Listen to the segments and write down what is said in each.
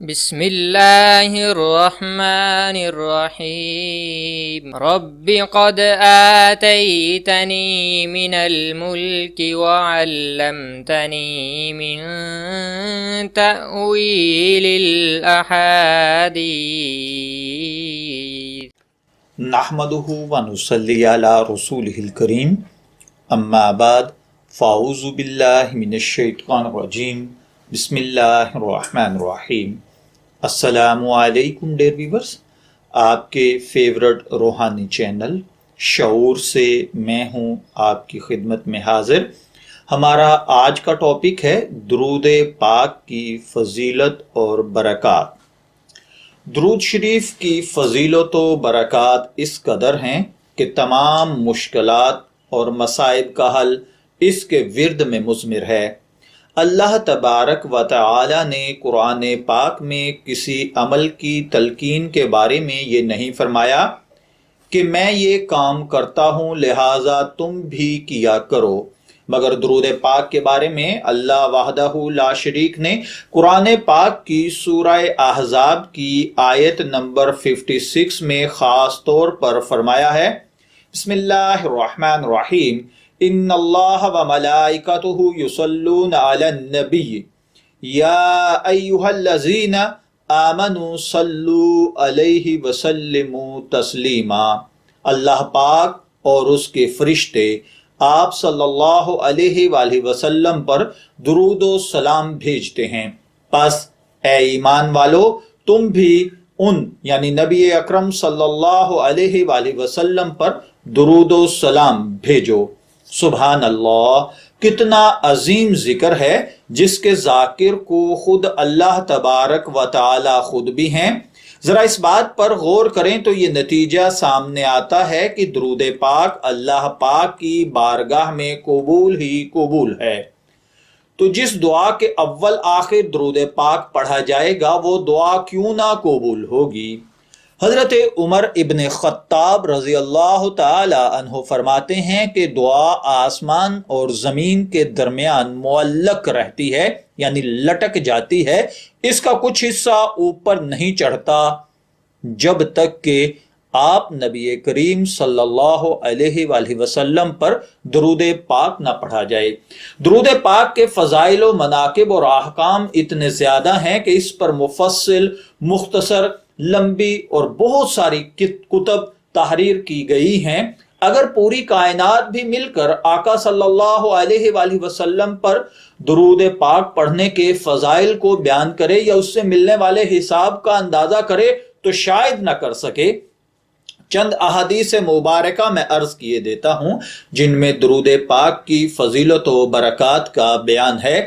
بسم اللہ الرحمن الرحیم رب قد آتیتنی من الملک وعلمتنی من تأویل الاحادیث نحمده ونصلی علی رسوله الکریم اما بعد فاعوذ باللہ من الشیطان الرجیم بسم اللہ الرحمن الرحیم۔ السلام علیکم ڈیئر ویورز، آپ کے فیورٹ روحانی چینل شعور سے میں ہوں آپ کی خدمت میں حاضر۔ ہمارا آج کا ٹاپک ہے درود پاک کی فضیلت اور برکات۔ درود شریف کی فضیلت و برکات اس قدر ہیں کہ تمام مشکلات اور مصائب کا حل اس کے ورد میں مضمر ہے۔ اللہ تبارک و تعالی نے قرآن پاک میں کسی عمل کی تلقین کے بارے میں یہ نہیں فرمایا کہ میں یہ کام کرتا ہوں لہٰذا تم بھی کیا کرو، مگر درود پاک کے بارے میں اللہ وحدہ لا شریک نے قرآن پاک کی سورہ احزاب کی آیت نمبر 56 میں خاص طور پر فرمایا ہے، بسم اللہ الرحمن الرحیم، ان اللہ و ملائکتہ یصلون علی النبی یا ایہا الذین آمنوا صلوا علیہ وسلموا تسلیما۔ اللہ پاک اور اس کے فرشتے آپ صلی اللہ علیہ وآلہ وسلم پر درود و سلام بھیجتے ہیں، پس اے ایمان والو تم بھی ان یعنی نبی اکرم صلی اللہ علیہ وآلہ وسلم پر درود و سلام بھیجو۔ سبحان اللہ، کتنا عظیم ذکر ہے جس کے ذاکر کو خود اللہ تبارک و تعالی خود بھی ہیں۔ ذرا اس بات پر غور کریں تو یہ نتیجہ سامنے آتا ہے کہ درود پاک اللہ پاک کی بارگاہ میں قبول ہی قبول ہے۔ تو جس دعا کے اول آخر درود پاک پڑھا جائے گا وہ دعا کیوں نہ قبول ہوگی؟ حضرت عمر ابن خطاب رضی اللہ تعالی عنہ فرماتے ہیں کہ دعا آسمان اور زمین کے درمیان معلق رہتی ہے، یعنی لٹک جاتی ہے، اس کا کچھ حصہ اوپر نہیں چڑھتا جب تک کہ آپ نبی کریم صلی اللہ علیہ وآلہ وسلم پر درود پاک نہ پڑھا جائے۔ درود پاک کے فضائل و مناقب اور احکام اتنے زیادہ ہیں کہ اس پر مفصل، مختصر، لمبی اور بہت ساری کتب تحریر کی گئی ہیں۔ اگر پوری کائنات بھی مل کر آقا صلی اللہ علیہ وآلہ وسلم پر درود پاک پڑھنے کے فضائل کو بیان کرے یا اس سے ملنے والے حساب کا اندازہ کرے تو شاید نہ کر سکے۔ چند احادیث مبارکہ میں عرض کیے دیتا ہوں جن میں درود پاک کی فضیلت و برکات کا بیان ہے۔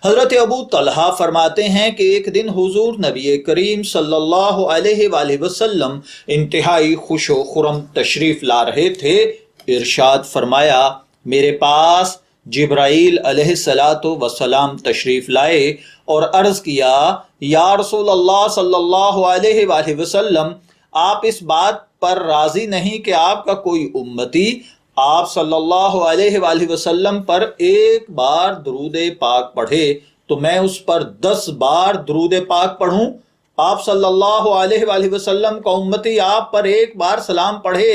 حضرت ابو طلحہ فرماتے ہیں کہ ایک دن حضور نبی کریم صلی اللہ علیہ وآلہ وسلم انتہائی خوش و خرم تشریف لا رہے تھے۔ ارشاد فرمایا، میرے پاس جبرائیل علیہ السلام تشریف لائے اور عرض کیا، یا رسول اللہ صلی اللہ علیہ وآلہ وسلم، آپ اس بات پر راضی نہیں کہ آپ کا کوئی امتی آپ صلی اللہ علیہ وآلہ وسلم پر ایک بار درود پاک پڑھے تو میں اس پر 10 بار درود پاک پڑھوں؟ آپ صلی اللہ علیہ وآلہ وسلم کا امتی آپ پر ایک بار سلام پڑھے،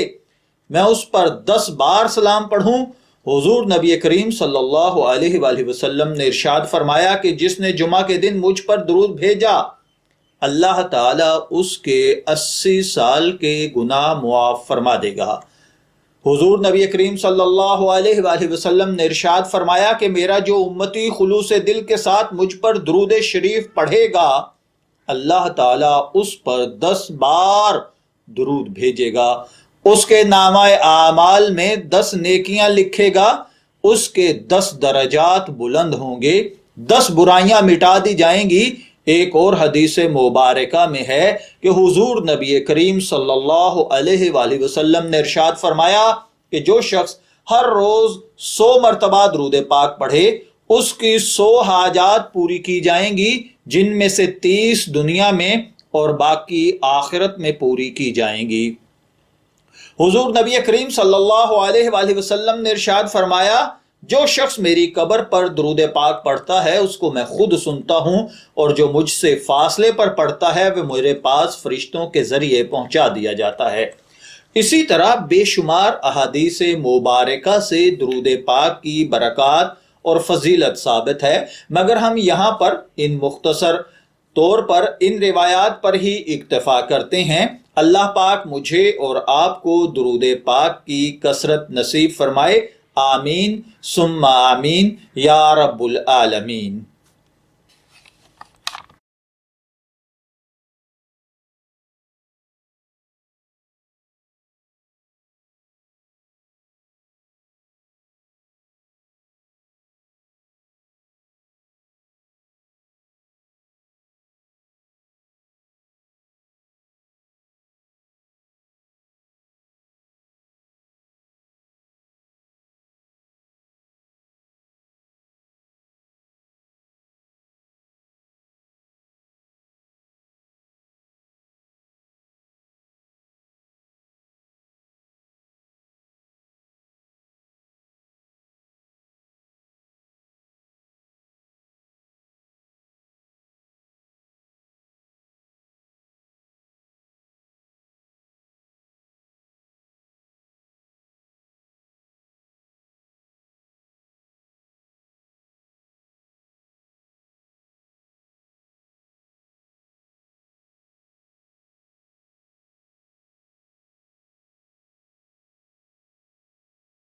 میں اس پر 10 بار سلام پڑھوں؟ حضور نبی کریم صلی اللہ علیہ وآلہ وسلم نے ارشاد فرمایا کہ جس نے جمعہ کے دن مجھ پر درود بھیجا اللہ تعالیٰ اس کے 80 سال کے گناہ معاف فرما دے گا۔ حضور نبی کریم صلی اللہ علیہ وآلہ وسلم نے ارشاد فرمایا کہ میرا جو امتی خلوص دل کے ساتھ مجھ پر درود شریف پڑھے گا اللہ تعالیٰ اس پر 10 بار درود بھیجے گا، اس کے نامہ اعمال میں 10 نیکیاں لکھے گا، اس کے 10 درجات بلند ہوں گے، 10 برائیاں مٹا دی جائیں گی۔ ایک اور حدیث مبارکہ میں ہے کہ حضور نبی کریم صلی اللہ علیہ وآلہ وسلم نے ارشاد فرمایا کہ جو شخص ہر روز 100 مرتبہ درود پاک پڑھے اس کی 100 حاجات پوری کی جائیں گی، جن میں سے 30 دنیا میں اور باقی آخرت میں پوری کی جائیں گی۔ حضور نبی کریم صلی اللہ علیہ وآلہ وسلم نے ارشاد فرمایا، جو شخص میری قبر پر درود پاک پڑھتا ہے اس کو میں خود سنتا ہوں، اور جو مجھ سے فاصلے پر پڑھتا ہے وہ میرے پاس فرشتوں کے ذریعے پہنچا دیا جاتا ہے۔ اسی طرح بے شمار احادیث مبارکہ سے درود پاک کی برکات اور فضیلت ثابت ہے، مگر ہم یہاں پر ان مختصر طور پر ان روایات پر ہی اکتفا کرتے ہیں۔ اللہ پاک مجھے اور آپ کو درود پاک کی کثرت نصیب فرمائے، آمین ثم آمین یا رب العالمین۔